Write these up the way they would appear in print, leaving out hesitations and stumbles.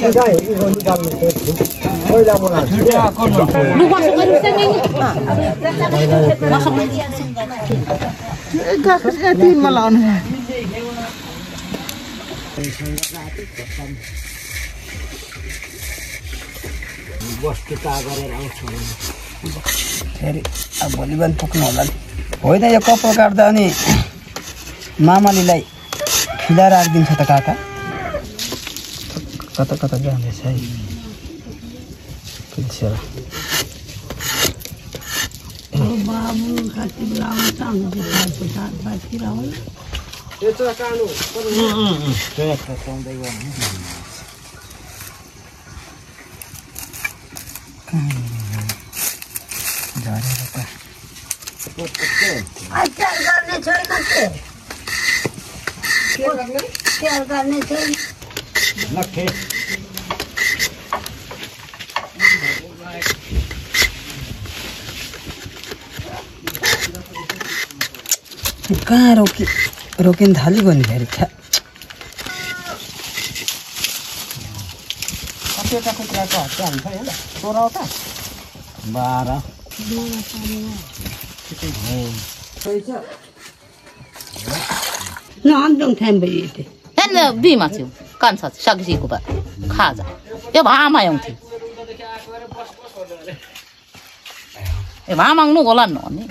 Lu masuk aja sini. Masuk. Tin malam. Bos kita गरेर आउँछौँ फेरि अब भोलि बिहान पुग्नु होला नि होइन यो कपाल काट्दा अनि मामालीलाई खिला राखिदिन्छ त काका कता कता जाँदैछ है किन्छरा बाबु खाती लाउनु चाहनु बाँकी राउँ त्यो चाहिँ कानु त्यो एक पाउँदै गर्नु झरेर त अचार गर्ने छैन के गर्ने छैन लखे कहाँ रोकिन थाल्यो भने फेरि कतिवटा कुखुराको हत्या हुन्छ होइन 16 12 नआन्दोङ थ्याम्बेते हैन बिमा थियो कान्छ सगिएको बा खाजा यो भामा आउँथ्यो ए भामाङनु होला न नि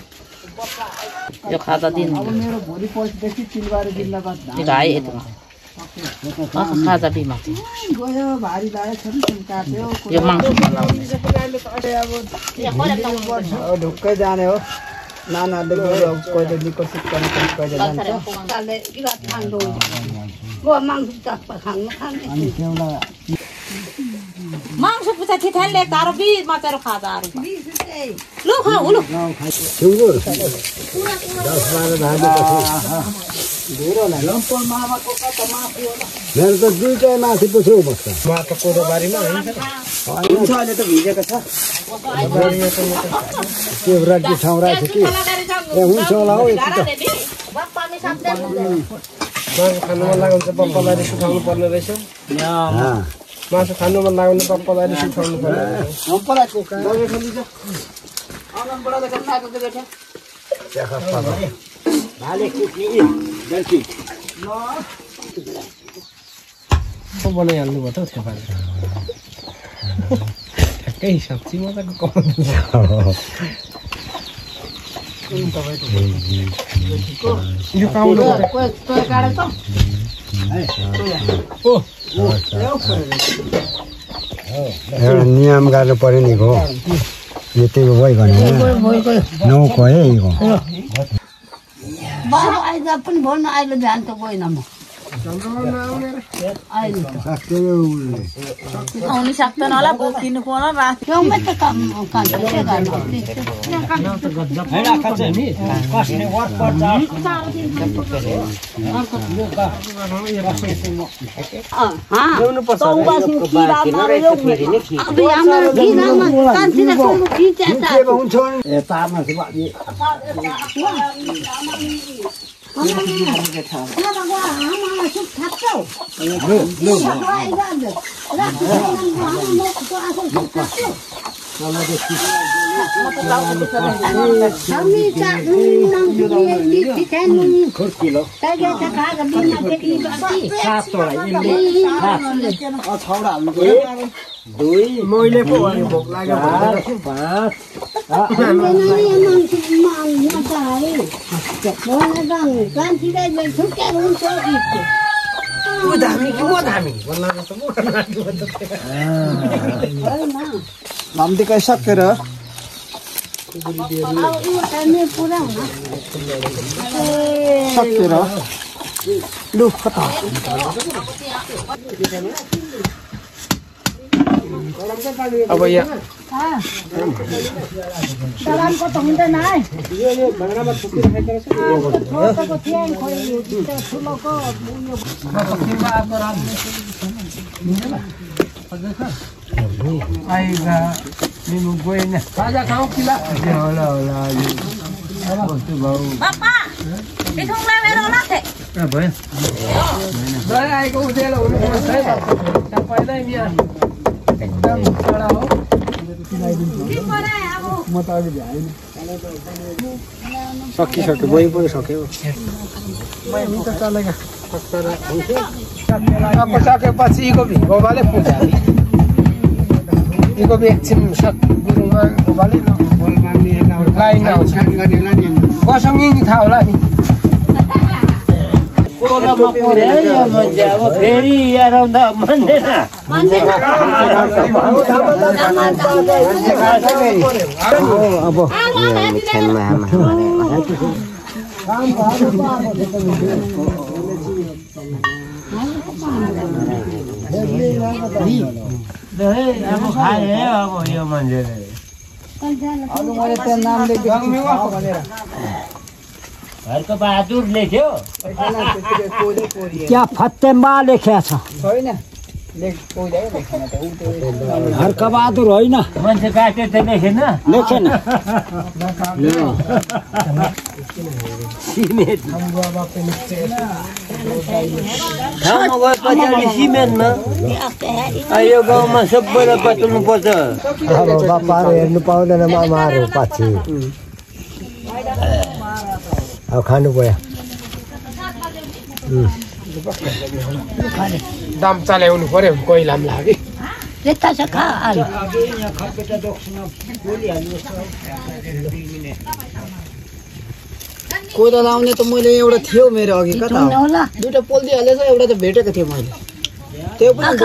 यो खाजा दिन मेरो भोलि पर्सिदेखि चिलबारी जिल्लाबाट गाई यति खाजा बिमा थियो गयो भारी लायो छ नि काट्यो यो माngsु लाउने अब ढुक्कै जाने हो नानाले गयो कहिले निको सिक्कन कहिले जान्छ काले किरा खानु गो माngsु चप्प खानु अनि एउटा माngsु पुचा थिथाले तारो बि मातेरो खाजाहरु लु खा हुलु सिङ्गुर 10 12 धागे धेरै न लम्पल मामाको कता माथि होला मेरो त दुईटै माथि पुछौ बस्छ माटो कोदो बारीमा हुन्छ अहिले त भिजेको छ के रड्डी ठाउँ राखेछ कि ए हुन्छ होला हौ यति त मासु खानु मन लाग्छ पप्पालाई सुखाउनु पर्ने रहेछ मासु खानु मन लाग्ने पप्पालाई सुखाउनु पर्ने रहेछ पप्पालाई दबाई खान्छ आनन्द बडा देखा खाएको बेटा देखा पाबा भाले कुट्नी गल्ती ल को बनाइ हाल्नु भयो त त्यो पानी ठ्याक्कै सब्जी मजाको कमाउँछ यो काउलो कोही काडे त एउटा नियम गर्नु पर्यो नि हो यतिको भइ भने नौ गयो यो बाबु आइज पनि भन्न अहिले बिहान त गएन म आउनु सक्दैन होला बोकिनु पर्यो छेउमै त काम के गर्नु मैले पो भोक लाग्यो नम्दिकै सकेर सकेर लु कता अब यहाँ को त हुँदैन है यो भाँडामा थुकिराखेको आइगा निमु गएन खाजा खाऊ किला होला होला कस्तो भाउ बापा पिठुङला मेरो होला थे भयो दही आएको उज्यालो हुनुपर्छ है पहिल्यै यहाँ एकदम कडा हो म त अघि भ्याइन सकिसक्यो बही पनि सक्यो त चलेगा सकेपछि इको भिगोबाले पुजा इको एकछिन गुरुमा गोबाले लाइन आउँछ कसँगै थाहा होला नि कोरोनामा परे यो मान्छे अब फेरि यहाँ आउँदा मान्दैन अब अब खाए अब यो मान्छेले घरको बहादुर लेख्यो क्या फतेम्बा लेख्या छ हर्क बहादुर होइन मान्छे काट्यो त लेखेन लेखेन ठाउँमा गएपछि अलि सिमेन्टमा यो गाउँमा सबैलाई बचाउनु पर्छ अब बापाहरू हेर्नु पाउँदैन आमाहरू पछि अब खानु पऱ्यो दाम चलाउनु पर्यो कोइलाम लाग्यो कोइला लाउने त मैले एउटा थियो मेरो अघि कता दुईटा पोल दिइहालेछ एउटा त भेटेको थिएँ मैले त्यो पनि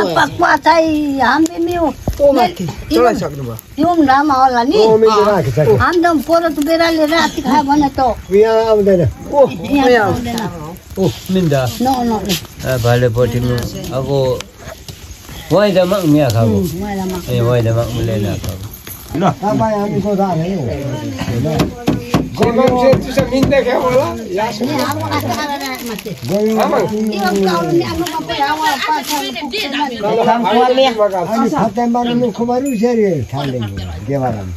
चढाइसक्नु भयो यहाँ आउँदैन भाले पठिनु अब वाइदामा मिया खाऊ ए वाइदामा मिलेन खाऊ ल तपाईँ हामीको खुबारू सेरी ठान्दै देवाराम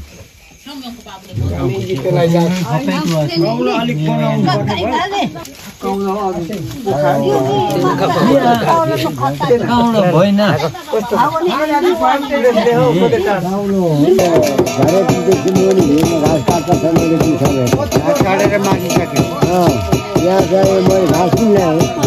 यहाँ गए मैले घाँस पनि ल्याएँ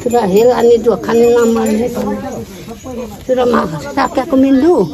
sudah hilang ini dua kali namanya sudah masak aku minum.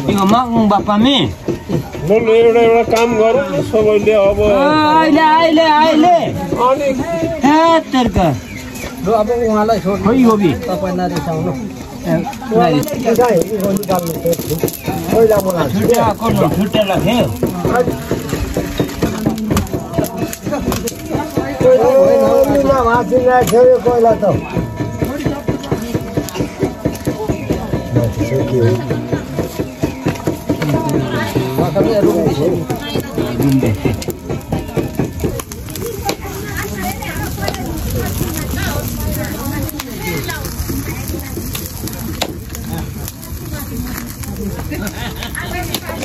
यो माग्नु बापामी एउटा काम गरौँ सबैले अब अहिले अनि तेरका अब उहाँलाई छोड खै होबी तपाईँ नरिसाउनु छुट्टा लाग्यो पहिला त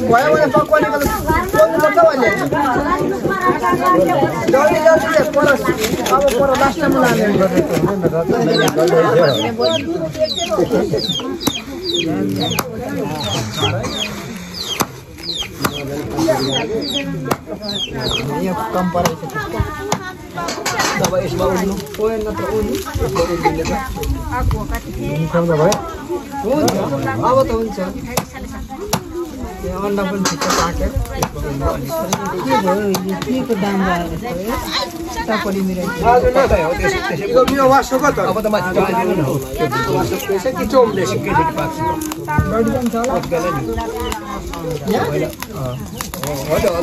भयो भने पक्वानेको त सोध्नुपर्छ अहिले जल्दी पर अब पर लास्टमा लाने कम परेछ तपाईँ यसमा उड्नु पोइन नत्र उड्नु अब त हुन्छ अन्डा पनि छिटो पाक्यो के दाम अब त माथि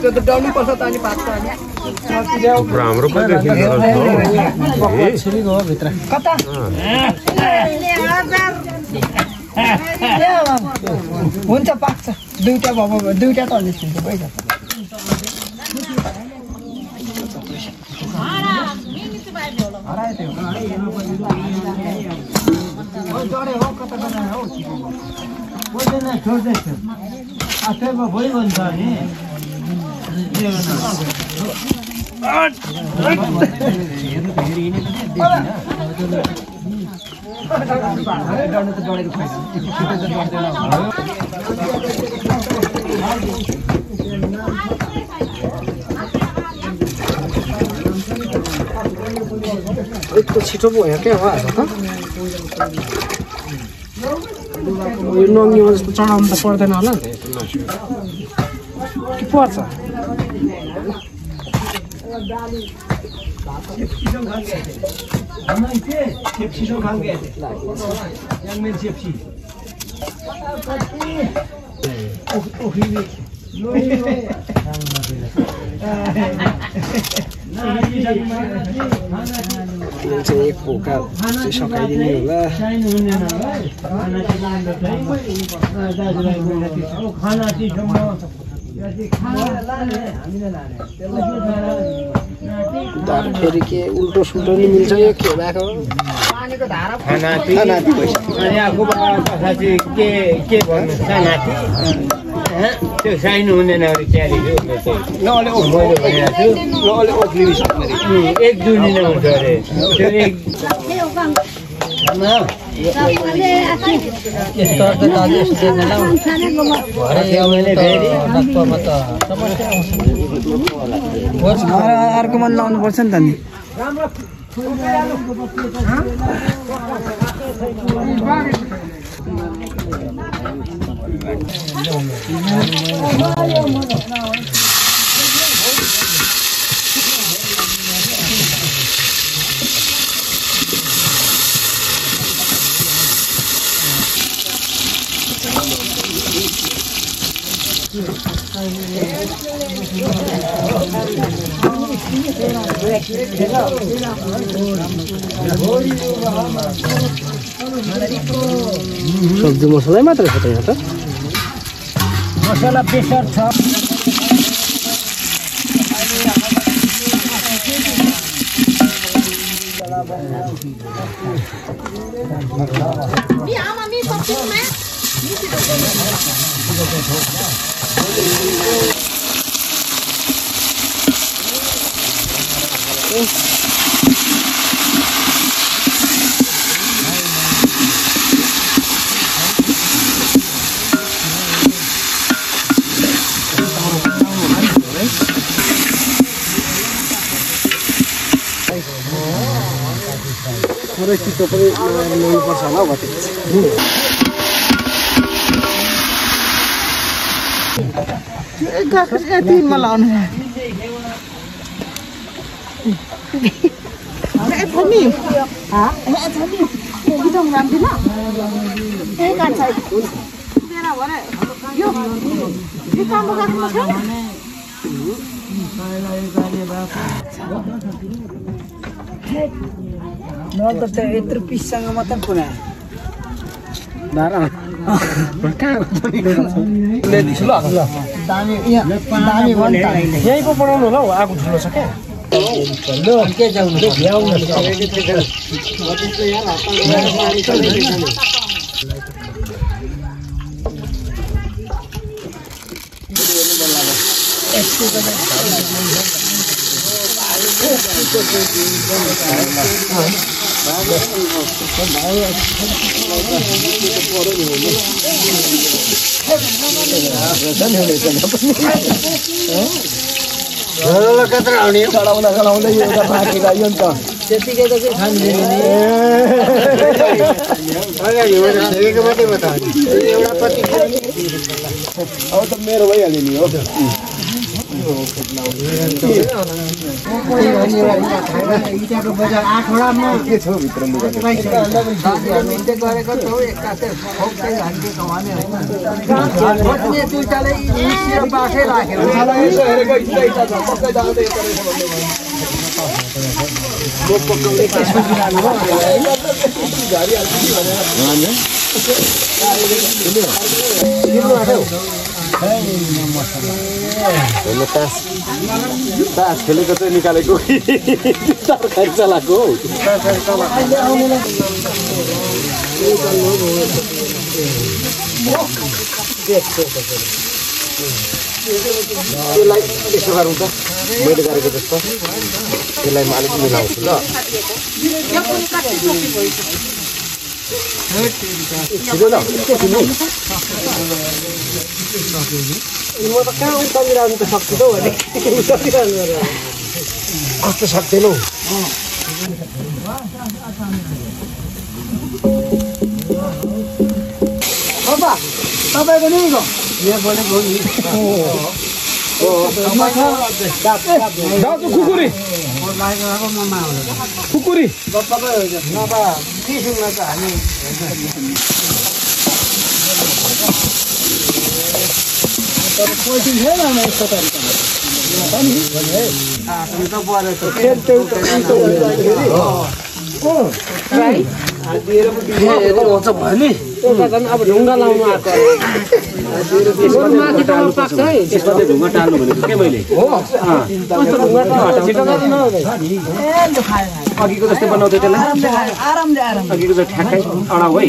त्यो त डाउनु पर्छ त अनि पाक्छ हाम्रो भित्र कता हुन्छ पाक्छ दुईटा भयो दुईटा त अलि छिन्छ भइसक्छ छिटो भयो क्या हो यो नङ्गीमा जस्तो चढाउनु त पर्दैन होला नि कि पर्छ एक पोका सकाइदिने होला फेरि के उल्टो सुल्टो नि मिल्छ यो के भएको के भन्नु सानाती त्यो साइनु हुँदैन अरे क्यारी एक दुई दिन हुन्छ अरे त्यो एक अर्को मन लाउनु पर्छ नि त नि सब्जी मसला मात्र छ त यहाँ त मसला प्रेसर छ थोरै छिटो पनि ल्याउनुपर्छ होला हौ कति तिनमा लाउनु न त यत्रो पिससँग मात्र पुरा यहीँ पो पढाउनु होला हौ आगो ठुलो छ क्या के जाउँ कत्र आउने चढाउँदा एउटा पाकेको आयो नि त त्यतिकै त के खानु अगाडि ठेकेको मात्रै हो त एउटा पत्ती अब त मेरो भइहाल्यो नि हो इटाको बजार 8 वडामा के छ भित्र गरेको छौ एकाते फोक्दै हान्दिएको भने हैन बस्ने दुईटाले मिसिएर बाखै राखेर यसो हेरेको इटा छ पक्कै जाँदै तास खेलेको चाहिँ निकालेको तरकारी चलाएको हौ त्यसलाई यसो गरौँ त मैले गरेको जस्तो त्यसलाई म अलिक मिलाउँछु ल छिटो ल म त कहाँ उकालिरहनु त सक्छु त कस्तो सक्दैन हौ तपाईको नि गो यहाँ बोलेको नि दाजु खुकुरी खुकुरी अब ढुङ्गा लाउनु आएको माथि तल पाक्छ है त्यसमा चाहिँ ढुङ्गा टाल्नु भनेको के मैले हो अघिको जस्तै बनाउँदै त्यसलाई अघिको जस्तो ठ्याक्कै अडाउ है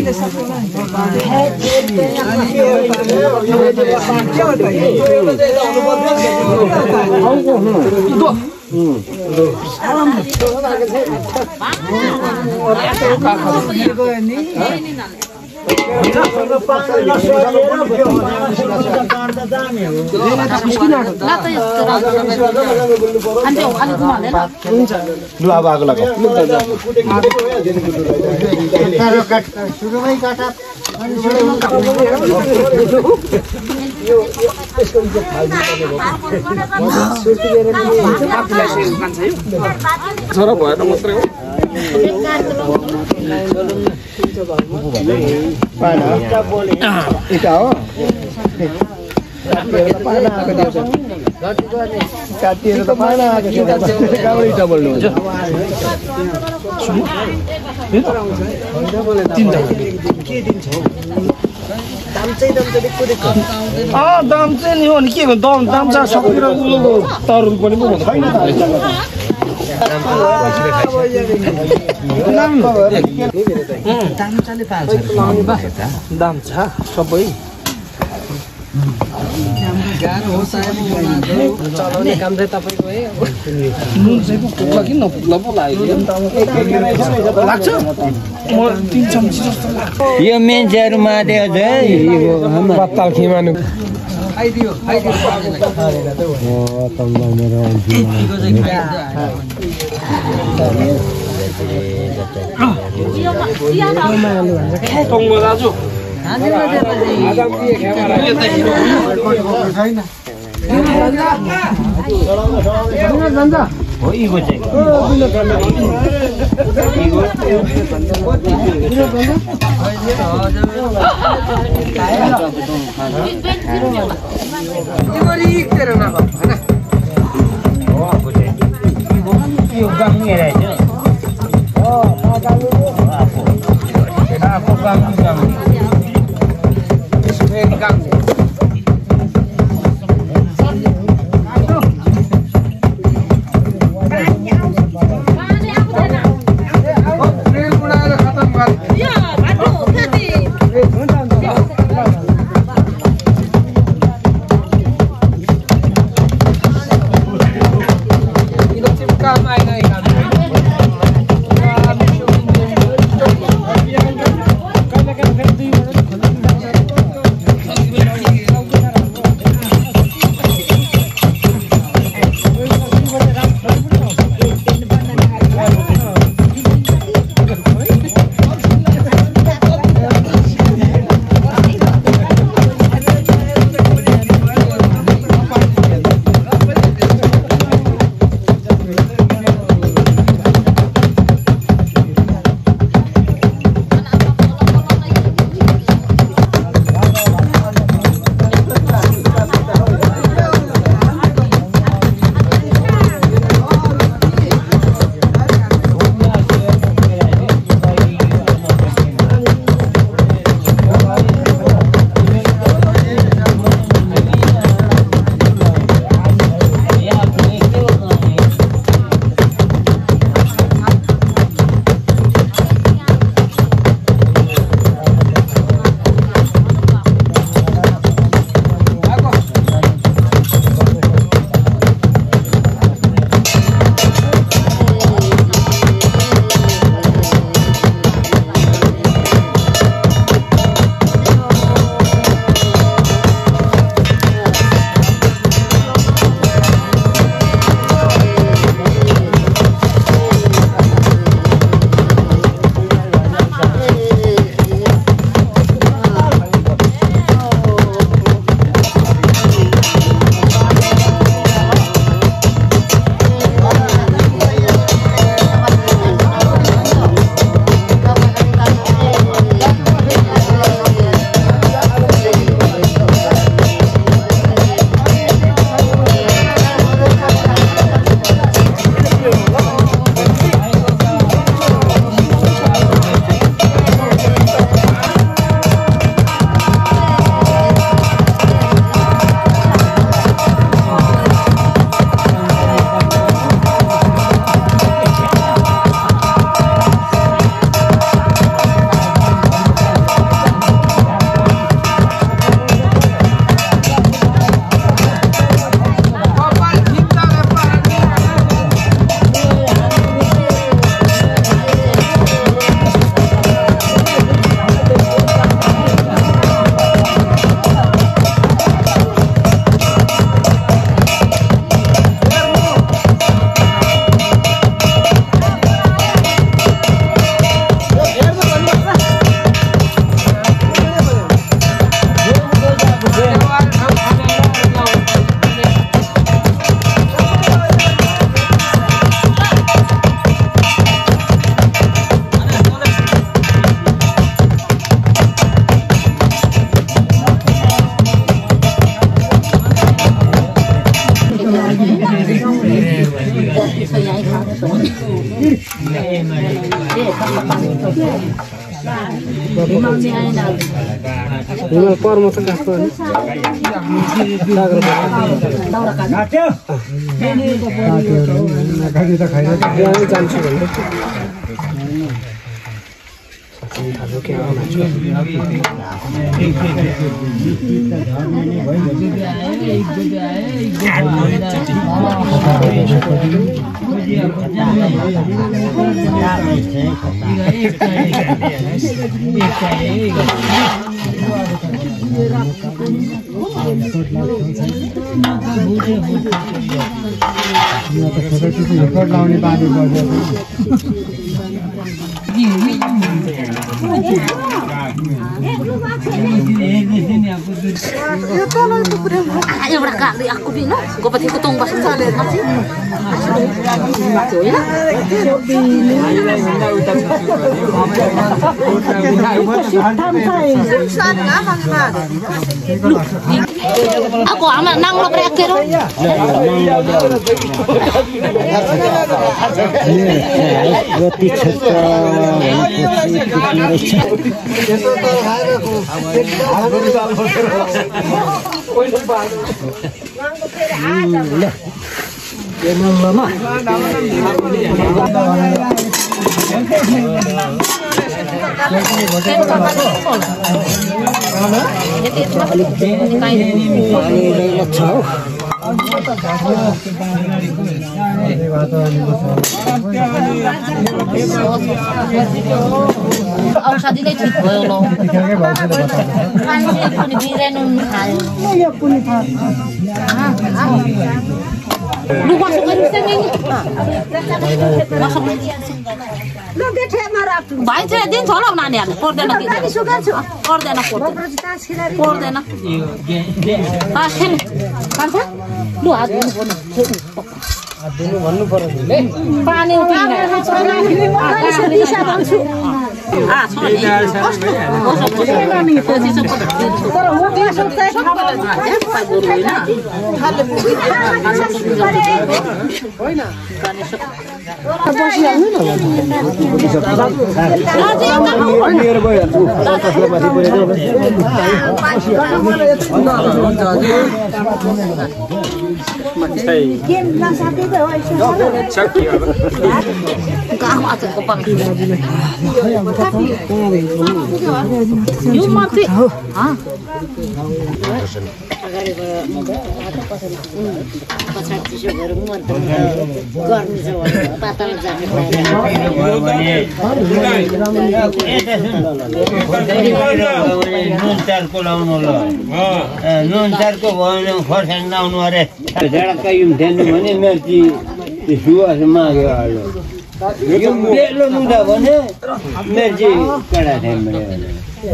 छोरा भएर मात्रै हो दाम चाहिँ नि हो नि के भन्नु दाम चाहिँ सकेर तरुल पनि पो छैन दाम छ सबै चलाउने काम चाहिँ तपाईँको है नुन चाहिँ पो पुग्ला कि नपुग्ला पो लाग्यो लाग्छ म 3 चम्ची जस्तो लाग्छ यो मान्छेहरू माथि अझ पत्ताल खिमानु दाजु हिमाल पर्म छ काठको जान्छु भन्दै एउटा काले आएको बिना गोपतिको तोङ बस्छ aku amat nang lo kreatir roti chhaka औषधिले ठिक भयो ल पनि बिरानो खायो लु बस गरिस् नि भाइ चाहिँ दिन्छ होला नानीहरुले पर्दैन के पर्दैन पर्दैन खान्छ लु हात दिनु भन्नु पर्यो पानी You mati. Ah.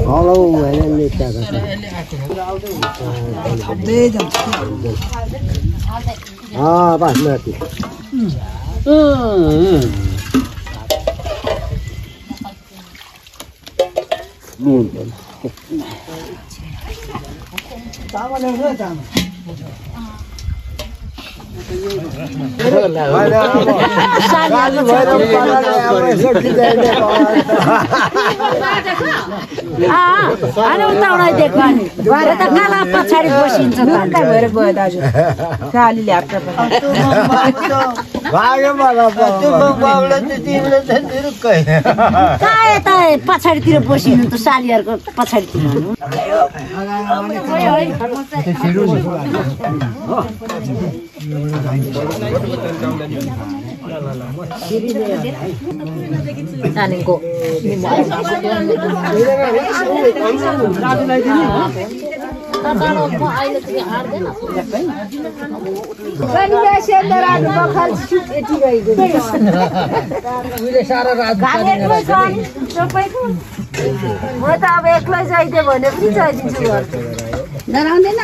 Hello, ini cara. Ah, pas mati. अरे उताउडा देख्नु भरे त काला पछाडी बसिन्छ घण्टा भएर गयो दाजु काली ल्याप्टप भाग्यो मलाई बाबुले त तिमीले त दिरुक्कै काए त पछाडीतिर बसिनु त सालीहरुको पछाडीतिर नानीको म त अब एक्लै जाइदियो भने पनि जाइदिन्छु घर डराउँदैन